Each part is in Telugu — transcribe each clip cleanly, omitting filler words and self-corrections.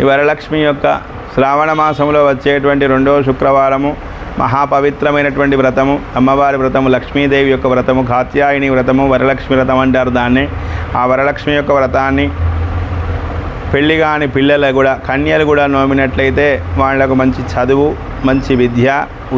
ఈ వరలక్ష్మి యొక్క శ్రావణ మాసంలో వచ్చేటువంటి 2వ శుక్రవారము మహాపవిత్రమైనటువంటి వ్రతము, అమ్మవారి వ్రతము, లక్ష్మీదేవి యొక్క వ్రతము, కాత్యాయని వ్రతము, వరలక్ష్మి వ్రతం అంటారు దాన్ని. ఆ వరలక్ష్మి యొక్క వ్రతాన్ని పెళ్లి కాని పిల్లలు కూడా, కన్యలు కూడా నోమినట్లయితే వాళ్లకు మంచి చదువు, మంచి విద్య,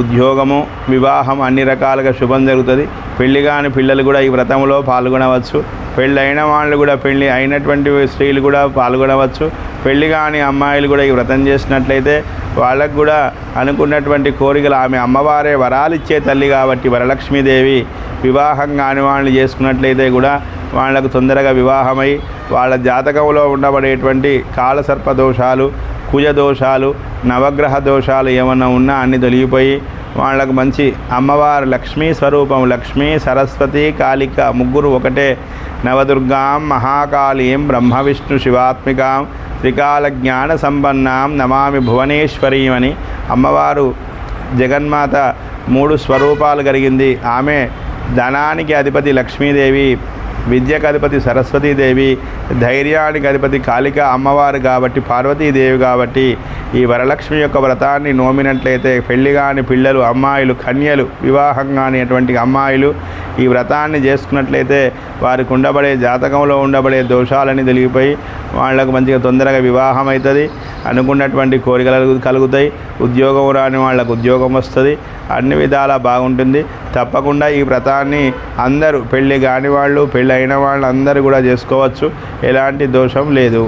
ఉద్యోగము, వివాహం అన్ని రకాలుగా శుభం జరుగుతుంది. పెళ్లి కాని పిల్లలు కూడా ఈ వ్రతంలో పాల్గొనవచ్చు. పెళ్ళైన వాళ్ళు కూడా, పెళ్ళి అయినటువంటి స్త్రీలు కూడా పాల్గొనవచ్చు. పెళ్లి కాని అమ్మాయిలు కూడా ఈ వ్రతం చేసినట్లయితే వాళ్ళకు కూడా అనుకున్నటువంటి కోరికలు, ఆమె అమ్మవారే వరాలు ఇచ్చే తల్లి కాబట్టి వరలక్ష్మీదేవి వివాహం కాని వాళ్ళు చేసుకున్నట్లయితే కూడా వాళ్లకు తొందరగా వివాహమై వాళ్ళ జాతకంలో ఉండబడేటువంటి కాలసర్ప దోషాలు, కుజ దోషాలు, నవగ్రహ దోషాలు ఏమన్నా ఉన్నా అన్ని తొలగిపోయి వాళ్ళకు మంచి అమ్మవారు లక్ష్మీ స్వరూపం, లక్ష్మీ సరస్వతి కాళిక ముగ్గురు ఒకటే, నవదుర్గాం మహాకాళీం బ్రహ్మ విష్ణు శివాత్మికాం త్రికాల జ్ఞాన సంపన్నాం నమామి భువనేశ్వరీం అని అమ్మవారు జగన్మాత 3 స్వరూపాలు కలిగింది. ఆమె ధనానికి అధిపతి లక్ష్మీదేవి, విద్యకు అధిపతి సరస్వతీదేవి, ధైర్యానికి అధిపతి కాళిక అమ్మవారు కాబట్టి, పార్వతీదేవి కాబట్టి ఈ వరలక్ష్మి యొక్క వ్రతాన్ని నోమినట్లయితే పెళ్లి కాని పిల్లలు, అమ్మాయిలు, కన్యలు, వివాహం కాని అటువంటి అమ్మాయిలు ఈ వ్రతాన్ని చేసుకున్నట్లయితే వారికి ఉండబడే జాతకంలో ఉండబడే దోషాలని తొలగిపోయి వాళ్లకు మంచిగా తొందరగా వివాహం అవుతుంది. అనుకున్నటువంటి కోరికలు కలుగుతాయి. ఉద్యోగం రాని వాళ్ళకు ఉద్యోగం వస్తుంది. అన్ని విధాలా బాగుంటుంది. తప్పకుండా ఈ వ్రతాన్ని అందరూ, పెళ్ళి కాని వాళ్ళు, పెళ్ళి అయిన వాళ్ళు అందరూ కూడా చేసుకోవచ్చు. ఎలాంటి దోషం లేదు.